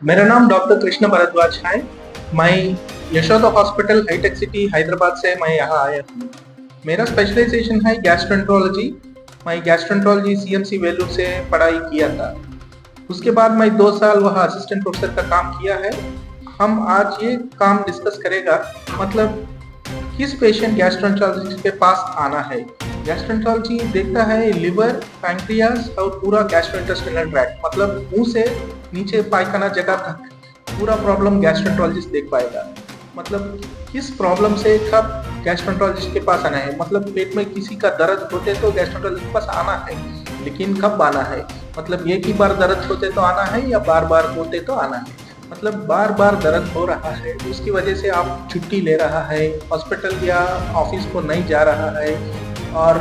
मेरा नाम डॉक्टर कृष्ण भरद्वाज है। मैं यशोदा हॉस्पिटल हाईटेक सिटी हैदराबाद से मैं यहाँ आया हूँ। मेरा स्पेशलाइजेशन है गैस्ट्रेंट्रोलॉजी। मैं गैस्ट्रेंट्रोलॉजी सीएमसी वेलूर से पढ़ाई किया था। उसके बाद मैं 2 साल वहाँ असिस्टेंट प्रोफेसर का काम किया है। हम आज ये काम डिस्कस करेगा, मतलब किस पेशेंट गैस्ट्रोएंटरोलॉजिस्ट के पास आना है। गैस्ट्रोएंटरोलॉजी देखता है लिवर, पैंक्रियास और पूरा गैस्ट्रोइंटेस्टाइनल ट्रैक्ट, मतलब मुंह से नीचे पायखाना जगह तक पूरा प्रॉब्लम गैस्ट्रोएंटरोलॉजिस्ट देख पाएगा। मतलब किस प्रॉब्लम से कब गैस्ट्रोएंटरोलॉजिस्ट के पास आना है, मतलब पेट में किसी का दर्द होते तो गैस्ट्रोएंटरोलॉजिस्ट के पास आना है, लेकिन कब आना है, मतलब एक ही बार दर्द होते तो आना है या बार बार होते तो आना है। मतलब बार बार दर्द हो रहा है, उसकी वजह से आप छुट्टी ले रहा है, हॉस्पिटल या ऑफिस को नहीं जा रहा है, और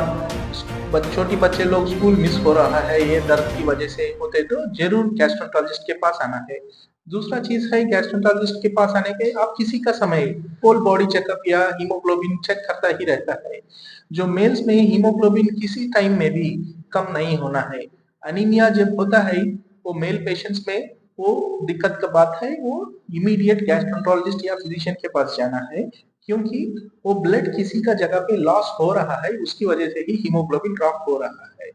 छोटी बच्चे लोग स्कूल मिस हो रहा है, ये दर्द की वजह से होते तो जरूर गैस्ट्रोएंटरोलॉजिस्ट के पास आना है। दूसरा चीज है गैस्ट्रोएंटरोलॉजिस्ट के पास आने के आप किसी का समय होल बॉडी चेकअप या हीमोग्लोबिन चेक करता ही रहता है। जो मेल्स में हीमोग्लोबिन किसी टाइम में भी कम नहीं होना है। अनीमिया जब होता है वो मेल पेशेंट्स में वो दिक्कत का बात है, वो इमीडिएट गैस्ट्रोएंटरोलॉजिस्ट या फिजिशियन के पास जाना है, क्योंकि वो ब्लड किसी का जगह पे लॉस हो रहा है, उसकी वजह से ही हीमोग्लोबिन ड्रॉप हो रहा है।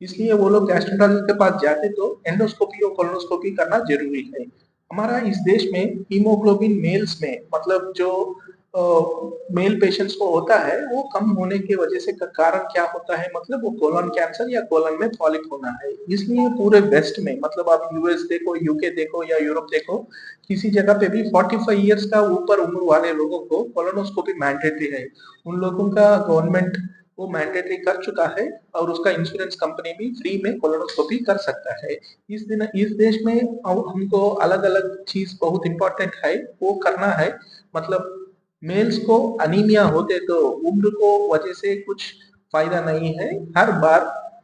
इसलिए वो लोग गैस्ट्रोएंटरोलॉजिस्ट के पास जाते तो एंडोस्कोपी और कोलोनोस्कोपी करना जरूरी है। हमारा इस देश में हीमोग्लोबिन मेल्स में, मतलब जो मेल पेशेंट्स को होता है वो कम होने की वजह से का कारण क्या होता है, मतलब वो कोलन कैंसर या कोलन में पॉलिप होना है। इसलिए पूरे वेस्ट में, मतलब आप यूएस देखो, यूके देखो या यूरोप देखो, किसी जगह पे भी 45 इयर्स का ऊपर उम्र वाले लोगों को कोलोनोस्कोपी मैंडेटरी है। उन लोगों का गवर्नमेंट वो मैंडेटरी कर चुका है, और उसका इंश्योरेंस कंपनी भी फ्री में कोलोनोस्कोपी कर सकता है। इस देश में हमको अलग अलग चीज बहुत इंपॉर्टेंट है वो करना है। मतलब मेल्स को अनीमिया होते तो उम्र को वजह से कुछ फायदा नहीं है, हर बार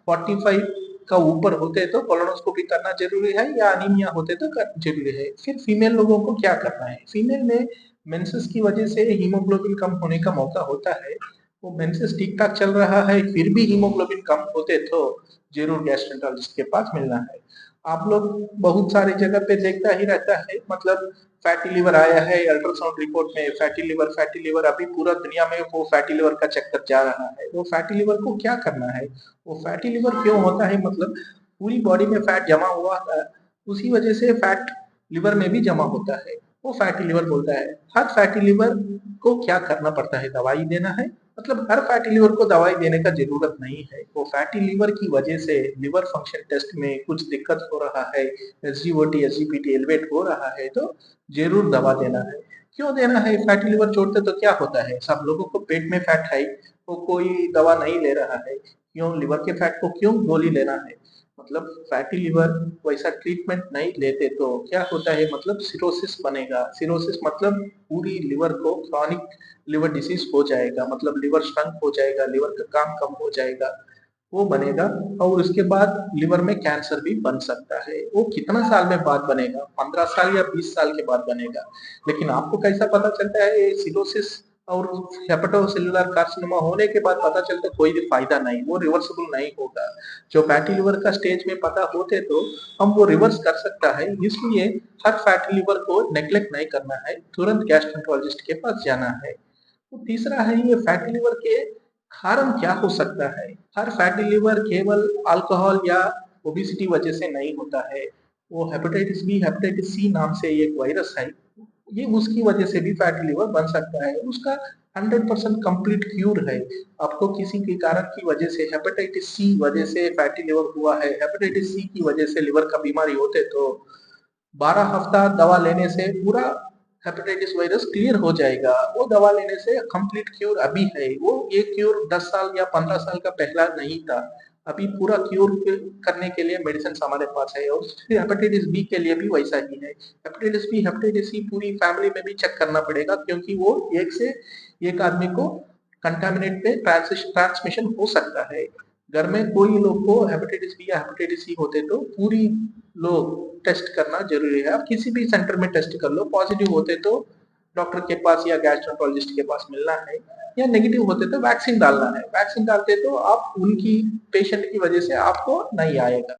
45 का ऊपर होते तो कोलोनोस्कोपी करना जरूरी है, या अनीमिया होते तो जरूरी है। फिर फीमेल लोगों को क्या करना है, फीमेल में मेंसेस की वजह से हीमोग्लोबिन कम होने का मौका होता है। वो मेंसेस ठीक ठाक चल रहा है फिर भी हीमोग्लोबिन कम होते तो जरूर गैस्ट्रोएंटरोलॉजिस्ट के पास मिलना है। आप लोग बहुत सारी जगह पे देखता ही रहता है, मतलब फैटी लिवर आया है अल्ट्रासाउंड रिपोर्ट में, फैटी लिवर अभी पूरा दुनिया में वो फैटी लिवर का चक्कर जा रहा है। वो फैटी लिवर को क्या करना है, वो फैटी लिवर क्यों होता है, मतलब पूरी बॉडी में फैट जमा हुआ है, उसी वजह से फैट लिवर में भी जमा होता है, वो फैटी लिवर बोलता है। हर फैटी लिवर को क्या करना पड़ता है, दवाई देना है। मतलब हर फैटी लिवर को दवाई देने का जरूरत नहीं है। वो फैटी लिवर की वजह से लिवर फंक्शन टेस्ट में कुछ दिक्कत हो रहा है, एसजीओटी एसजीपीटी एलिवेट हो रहा है तो जरूर दवा देना है। क्यों देना है, फैटी लिवर छोड़ते तो क्या होता है, सब लोगों को पेट में फैट है, वो कोई दवा नहीं ले रहा है, क्यों लिवर के फैट को क्यों गोली लेना है। मतलब फैटी लिवर वैसा ट्रीटमेंट नहीं लेते तो क्या होता है, मतलब सिरोसिस बनेगा। सिरोसिस मतलब पूरी लिवर को क्रॉनिक लिवर डिसीज हो जाएगा, मतलब लिवर श्रंक हो जाएगा, लिवर का काम कम हो जाएगा, वो बनेगा। और उसके बाद लिवर में कैंसर भी बन सकता है। वो कितना साल में बाद बनेगा, 15 साल या 20 साल के बाद बनेगा। लेकिन आपको कैसा पता चलता है, सिरोसिस और हेपेटोसेलुलर कार्सिनोमा होने के बाद पता चलता कोई भी फायदा नहीं, वो रिवर्सिबल नहीं होगा। जो फैटी लिवर का स्टेज में पता होते तो हम वो रिवर्स कर सकता है। इसलिए हर फैटी लिवर को नेग्लेक्ट नहीं करना है, तुरंत गैस्ट्रोएंटरोलॉजिस्ट के पास जाना है। तो तीसरा है, ये फैटी लिवर के कारण क्या हो सकता है। हर फैटी लिवर केवल अल्कोहल या ओबेसिटी वजह से नहीं होता है। वो हेपेटाइटिस बी, हेपेटाइटिस सी नाम से एक वायरस है, ये उसकी वजह से भी फैटी लिवर बन सकता है। उसका 100% कंप्लीट क्यूर है। आपको किसी के कारण की वजह से हेपेटाइटिस सी वजह से फैटी लिवर हुआ है, हेपेटाइटिस सी की वजह से लिवर का बीमारी होते तो 12 हफ्ता दवा लेने से पूरा हेपेटाइटिस वायरस क्लियर हो जाएगा। वो दवा लेने से कंप्लीट क्यूर अभी है, वो ये क्यूर 10 साल या 15 साल का पहला नहीं था। अभी पूरा क्यूर करने के लिए मेडिसिन हमारे पास है। और हेपेटाइटिस बी के लिए भी वैसा ही है। हेपेटाइटिस बी, हेपेटाइटिस सी पूरी फैमिली में भी चेक करना पड़ेगा, क्योंकि वो एक से एक आदमी को कंटामिनेट पे ट्रांसमिशन हो सकता है। घर में कोई लोग को हेपेटाइटिस बी या हेपेटाइटिस सी होते तो पूरी लोग टेस्ट करना जरूरी है। आप किसी भी सेंटर में टेस्ट कर लो, पॉजिटिव होते तो डॉक्टर के पास या गैस्ट्रोएंटरोलॉजिस्ट के पास मिलना है, या नेगेटिव होते तो वैक्सीन डालना है। वैक्सीन डालते तो आप उनकी पेशेंट की वजह से आपको नहीं आएगा।